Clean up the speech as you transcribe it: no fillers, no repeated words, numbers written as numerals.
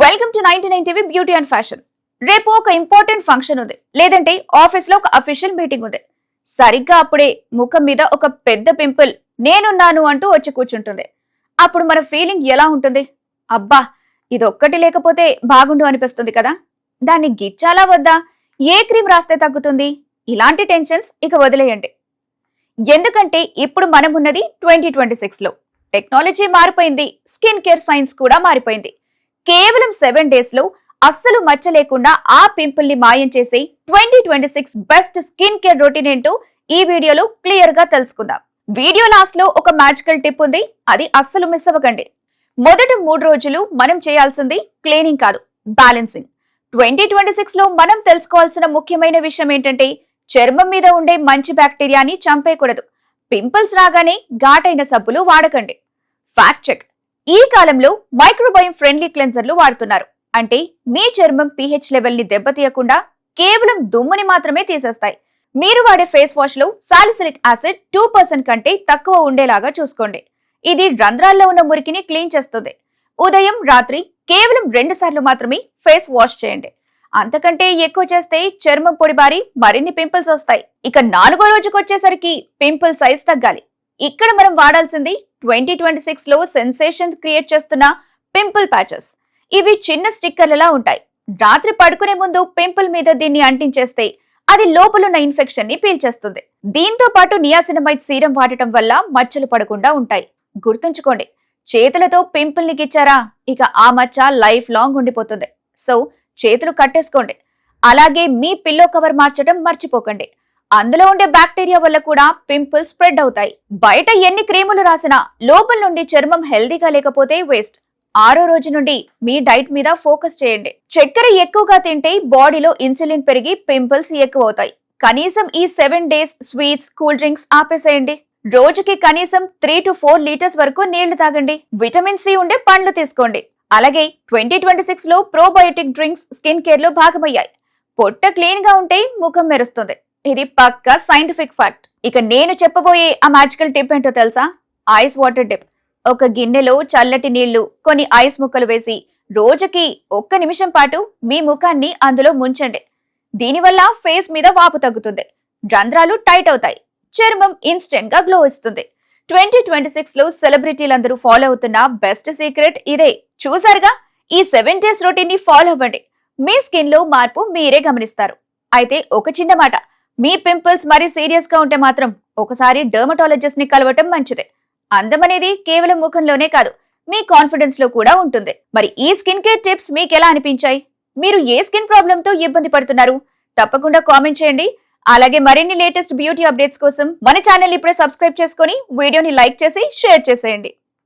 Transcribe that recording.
Welcome to 99 TV beauty and fashion. రేపు ఒక important function ఉంది, లేదంటే ఆఫీస్ లో ఒక అఫీషియల్ మీటింగ్ ఉంది. సరిగ్గా అప్పుడే ముఖం మీద ఒక పెద్ద పింపుల్ నేనున్నాను అంటూ వచ్చి కూర్చుంటుంది. అప్పుడు మన ఫీలింగ్ ఎలా ఉంటుంది? అబ్బా, ఇదొక్కటి లేకపోతే బాగుండు అనిపిస్తుంది కదా. దాన్ని గిచ్చాలా వద్దా, ఏ క్రీమ్ రాస్తే తగ్గుతుంది, ఇలాంటి టెన్షన్స్ ఇక వదిలేయండి. ఎందుకంటే ఇప్పుడు మనం ఉన్నది 2026 లో. టెక్నాలజీ మారిపోయింది, స్కిన్ కేర్ సైన్స్ కూడా మారిపోయింది. కేవలం 7 days లో అస్సలు మచ్చ లేకుండా ఆ పింపుల్ ని మాయం చేసే 2026 బెస్ట్ స్కిన్ కేర్ రొటీన్ ఏంటో ఈ వీడియోలో క్లియర్ గా తెలుసుకుందాం. వీడియో లాస్ట్ లో ఒక మ్యాజికల్ టిప్ ఉంది, అది అస్సలు మిస్ అవ్వకండి. మొదటి 3 రోజులు మనం చేయాల్సింది క్లీనింగ్ కాదు, బ్యాలెన్సింగ్. 2026 లో మనం తెలుసుకోవాల్సిన ముఖ్యమైన విషయం ఏంటంటే, చర్మం మీద ఉండే మంచి బ్యాక్టీరియాని చంపేయకూడదు. పింపుల్స్ రాగానే ఘాటైన సబ్బులు వాడకండి. ఫ్యాక్ట్ చెక్: ఈ కాలంలో మైక్రోబయోమ్ ఫ్రెండ్లీ క్లెన్జర్లు వాడుతున్నారు. అంటే మీ చర్మం pH లెవెల్ ని దెబ్బతీయకుండా కేవలం దుమ్ముని మాత్రమే తీసేస్తాయి. మీరు వాడే ఫేస్ వాష్ లో సాలిసిలిక్ యాసిడ్ 2% కంటే తక్కువ ఉండేలాగా చూసుకోండి. ఇది రంధ్రాల్లో ఉన్న మురికిని క్లీన్ చేస్తుంది. ఉదయం, రాత్రి కేవలం 2 సార్లు మాత్రమే ఫేస్ వాష్ చేయండి. అంతకంటే ఎక్కువ చేస్తే చర్మం పొడిబారి మరిన్ని పింపుల్స్ వస్తాయి. ఇక 4వ రోజుకొచ్చేసరికి పింపుల్ సైజ్ తగ్గాలి. ఇక్కడ మనం వాడాల్సింది 2026 లో సెన్సేషన్ క్రియేట్ చేస్తున్న పింపుల్ ప్యాచెస్. ఇవి చిన్న స్టిక్కర్లలా ఉంటాయి. రాత్రి పడుకునే ముందు పింపుల్ మీద దీన్ని అంటించేస్తే అది లోపలున్న ఇన్ఫెక్షన్ ని పీల్చేస్తుంది. దీంతో పాటు నియాసినమైడ్ సీరం వాడటం వల్ల మచ్చలు పడకుండా ఉంటాయి. గుర్తుంచుకోండి, చేతులతో పింపుల్ ని గిచ్చారా, ఇక ఆ మచ్చ లైఫ్ లాంగ్ ఉండిపోతుంది. సో చేతులు కట్టేసుకోండి. అలాగే మీ పిల్లో కవర్ మార్చడం మర్చిపోకండి. అందులో ఉండే బ్యాక్టీరియా వల్ల కూడా పింపుల్స్ స్ప్రెడ్ అవుతాయి. బయట ఎన్ని క్రీములు రాసినా లోపల నుండి చర్మం హెల్దీగా లేకపోతే వేస్ట్. 6వ రోజు నుండి మీ డైట్ మీద ఫోకస్ చేయండి. చక్కెర ఎక్కువగా తింటే బాడీలో ఇన్సులిన్ పెరిగి పింపుల్స్ ఎక్కువ అవుతాయి. కనీసం ఈ 7 days స్వీట్స్, కూల్ డ్రింక్స్ ఆపేసేయండి. రోజుకి కనీసం 3 to 4 లీటర్స్ వరకు నీళ్లు తాగండి. విటమిన్ సి ఉండే పండ్లు తీసుకోండి. అలాగే 2026 లో ప్రోబయోటిక్ డ్రింక్స్ స్కిన్ కేర్ లో భాగమయ్యాయి. పొట్ట క్లీన్ గా ఉంటే ముఖం మెరుస్తుంది. ఇది పక్కా సైంటిఫిక్ ఫ్యాక్ట్. ఇక నేను చెప్పబోయే ఆ మ్యాజికల్ టిప్ ఏంటో తెలుసా? Ice water dip. ఒక గిన్నెలో చల్లటి నీళ్లు, కొన్ని ఐస్ ముక్కలు వేసి రోజుకి 1 నిమిషం పాటు మీ ముఖాన్ని అందులో ముంచండి. దీనివల్ల ఫేస్ మీద వాపు తగ్గుతుంది, రంధ్రాలు టైట్ అవుతాయి, చర్మం ఇన్స్టెంట్ గా గ్లో ఇస్తుంది. 2026 లో సెలబ్రిటీలందరూ ఫాలో అవుతున్న బెస్ట్ సీక్రెట్ ఇదే. చూసారుగా, ఈ 7 days రొటీన్ ని ఫాలో అవ్వండి. మీ స్కిన్ లో మార్పు మీరే గమనిస్తారు. అయితే ఒక చిన్న మాట, మీ పింపుల్స్ మరీ సీరియస్ గా ఉంటే మాత్రం ఒకసారి డర్మటాలజిస్ట్ ని కలవటం మంచిదే. అందం అనేది కేవలం ముఖంలోనే కాదు, మీ కాన్ఫిడెన్స్ లో కూడా ఉంటుంది. మరి ఈ స్కిన్ కేర్ టిప్స్ మీకు ఎలా అనిపించాయి? మీరు ఏ స్కిన్ ప్రాబ్లమ్ తో ఇబ్బంది పడుతున్నారు? తప్పకుండా కామెంట్ చేయండి. అలాగే మరిన్ని లేటెస్ట్ బ్యూటీ అప్డేట్స్ కోసం మన ఛానల్ ఇప్పుడే సబ్స్క్రైబ్ చేసుకుని వీడియోని లైక్ చేసి షేర్ చేసేయండి.